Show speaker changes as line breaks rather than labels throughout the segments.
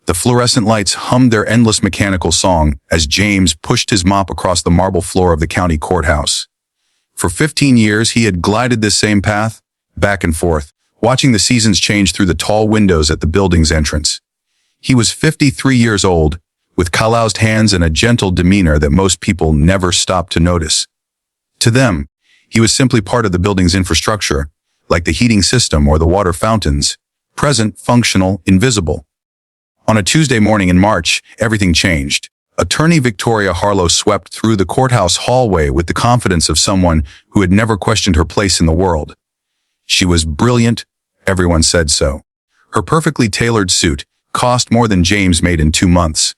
The fluorescent lights hummed their endless mechanical song as James pushed his mop across the marble floor of the county courthouse. For 15 years, he had glided this same path, back and forth, watching the seasons change through the tall windows at the building's entrance. He was 53 years old, with calloused hands and a gentle demeanor that most people never stopped to notice. To them, he was simply part of the building's infrastructure, like the heating system or the water fountains, present, functional, invisible. On a Tuesday morning in March, everything changed. Attorney Victoria Harlow swept through the courthouse hallway with the confidence of someone who had never questioned her place in the world. She was brilliant, everyone said so. Her perfectly tailored suit cost more than James made in 2 months.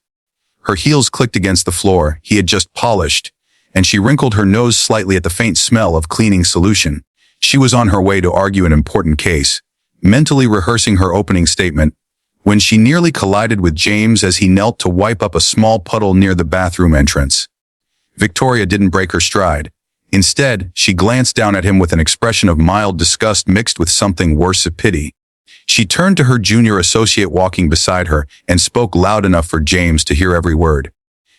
Her heels clicked against the floor he had just polished, and she wrinkled her nose slightly at the faint smell of cleaning solution. She was on her way to argue an important case, mentally rehearsing her opening statement, when she nearly collided with James as he knelt to wipe up a small puddle near the bathroom entrance. Victoria didn't break her stride. Instead, she glanced down at him with an expression of mild disgust mixed with something worse of pity. She turned to her junior associate walking beside her and spoke loud enough for James to hear every word.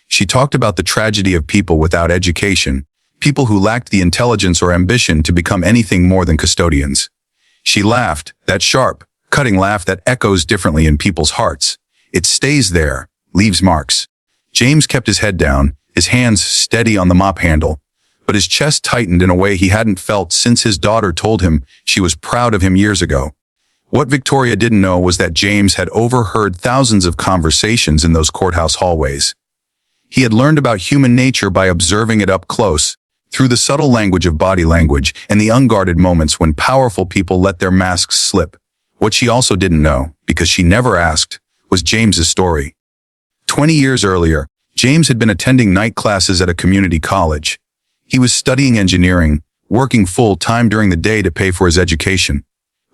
She talked about the tragedy of people without education, people who lacked the intelligence or ambition to become anything more than custodians. She laughed, that sharp, cutting laugh that echoes differently in people's hearts. It stays there, leaves marks. James kept his head down, his hands steady on the mop handle, but his chest tightened in a way he hadn't felt since his daughter told him she was proud of him years ago. What Victoria didn't know was that James had overheard thousands of conversations in those courthouse hallways. He had learned about human nature by observing it up close, through the subtle language of body language and the unguarded moments when powerful people let their masks slip. What she also didn't know, because she never asked, was James's story. 20 years earlier, James had been attending night classes at a community college. He was studying engineering, working full-time during the day to pay for his education.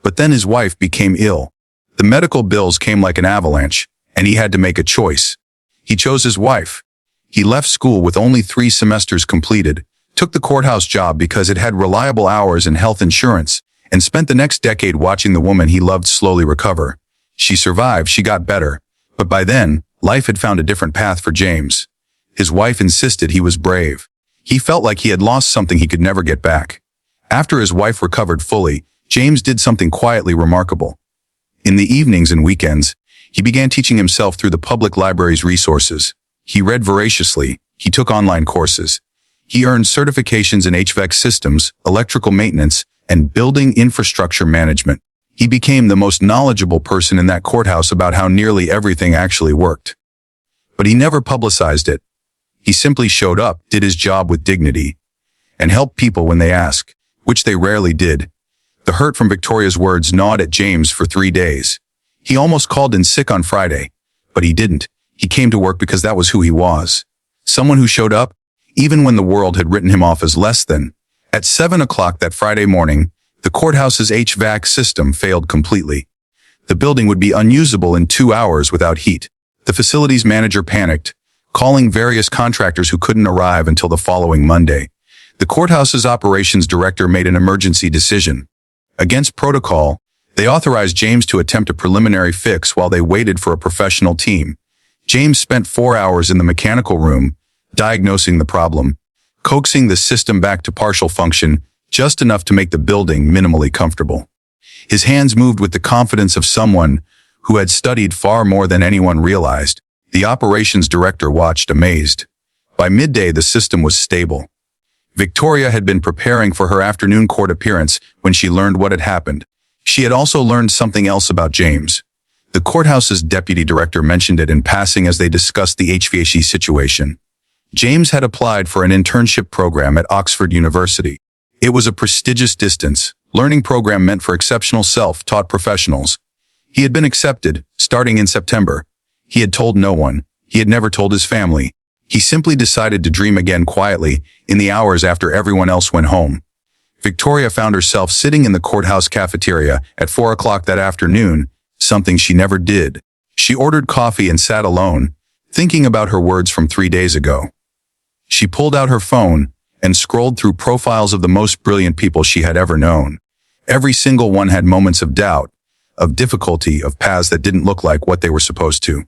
But then his wife became ill. The medical bills came like an avalanche, and he had to make a choice. He chose his wife. He left school with only 3 semesters completed, took the courthouse job because it had reliable hours and health insurance, and spent the next decade watching the woman he loved slowly recover. She survived, she got better. But by then, life had found a different path for James. His wife insisted he was brave. He felt like he had lost something he could never get back. After his wife recovered fully, James did something quietly remarkable. In the evenings and weekends, he began teaching himself through the public library's resources. He read voraciously. He took online courses. He earned certifications in HVAC systems, electrical maintenance, and building infrastructure management. He became the most knowledgeable person in that courthouse about how nearly everything actually worked. But he never publicized it. He simply showed up, did his job with dignity, and helped people when they asked, which they rarely did. The hurt from Victoria's words gnawed at James for 3 days. He almost called in sick on Friday, but he didn't. He came to work because that was who he was. Someone who showed up, even when the world had written him off as less than. At 7 o'clock that Friday morning, the courthouse's HVAC system failed completely. The building would be unusable in 2 hours without heat. The facilities manager panicked, calling various contractors who couldn't arrive until the following Monday. The courthouse's operations director made an emergency decision. Against protocol, they authorized James to attempt a preliminary fix while they waited for a professional team. James spent 4 hours in the mechanical room, diagnosing the problem, coaxing the system back to partial function, just enough to make the building minimally comfortable. His hands moved with the confidence of someone who had studied far more than anyone realized. The operations director watched amazed. By midday, the system was stable. Victoria had been preparing for her afternoon court appearance when she learned what had happened. She had also learned something else about James. The courthouse's deputy director mentioned it in passing as they discussed the HVAC situation. James had applied for an internship program at Oxford University. It was a prestigious distance learning program meant for exceptional self-taught professionals. He had been accepted, starting in September. He had told no one. He had never told his family. He simply decided to dream again quietly in the hours after everyone else went home. Victoria found herself sitting in the courthouse cafeteria at 4 o'clock that afternoon, something she never did. She ordered coffee and sat alone, thinking about her words from 3 days ago. She pulled out her phone and scrolled through profiles of the most brilliant people she had ever known. Every single one had moments of doubt, of difficulty, of paths that didn't look like what they were supposed to.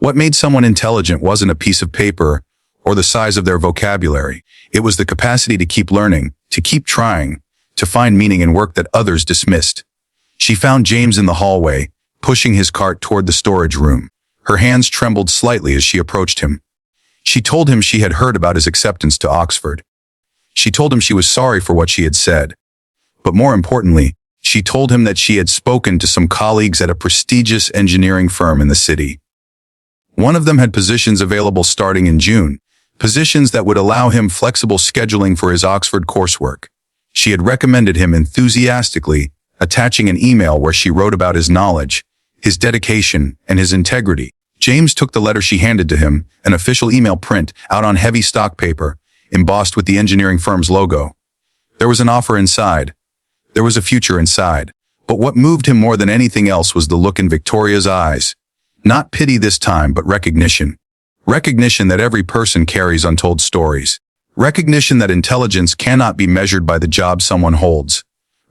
What made someone intelligent wasn't a piece of paper or the size of their vocabulary. It was the capacity to keep learning, to keep trying, to find meaning in work that others dismissed. She found James in the hallway, pushing his cart toward the storage room. Her hands trembled slightly as she approached him. She told him she had heard about his acceptance to Oxford. She told him she was sorry for what she had said. But more importantly, she told him that she had spoken to some colleagues at a prestigious engineering firm in the city. One of them had positions available starting in June, positions that would allow him flexible scheduling for his Oxford coursework. She had recommended him enthusiastically, attaching an email where she wrote about his knowledge, his dedication, and his integrity. James took the letter she handed to him, an official email print out on heavy stock paper, embossed with the engineering firm's logo. There was an offer inside. There was a future inside. But what moved him more than anything else was the look in Victoria's eyes. Not pity this time, but recognition. Recognition that every person carries untold stories. Recognition that intelligence cannot be measured by the job someone holds.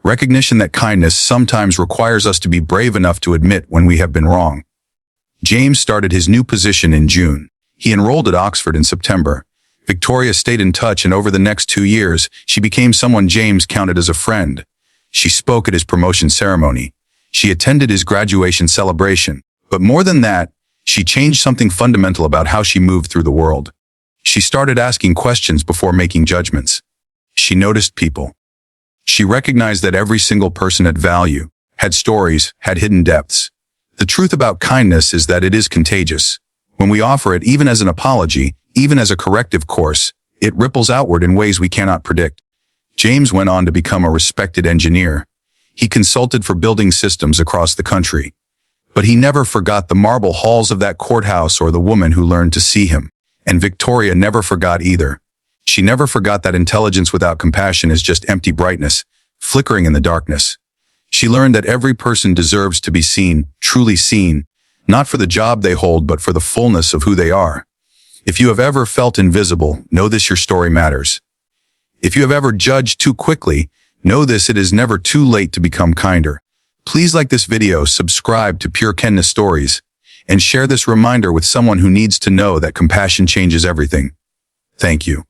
Recognition that kindness sometimes requires us to be brave enough to admit when we have been wrong. James started his new position in June. He enrolled at Oxford in September. Victoria stayed in touch, and over the next 2 years, she became someone James counted as a friend. She spoke at his promotion ceremony. She attended his graduation celebration. But more than that, she changed something fundamental about how she moved through the world. She started asking questions before making judgments. She noticed people. She recognized that every single person had value, had stories, had hidden depths. The truth about kindness is that it is contagious. When we offer it, even as an apology, even as a corrective course, it ripples outward in ways we cannot predict. James went on to become a respected engineer. He consulted for building systems across the country. But he never forgot the marble halls of that courthouse or the woman who learned to see him. And Victoria never forgot either. She never forgot that intelligence without compassion is just empty brightness, flickering in the darkness. She learned that every person deserves to be seen, truly seen, not for the job they hold, but for the fullness of who they are. If you have ever felt invisible, know this: your story matters. If you have ever judged too quickly, know this: it is never too late to become kinder. Please like this video, subscribe to Pure Kindness Stories, and share this reminder with someone who needs to know that compassion changes everything. Thank you.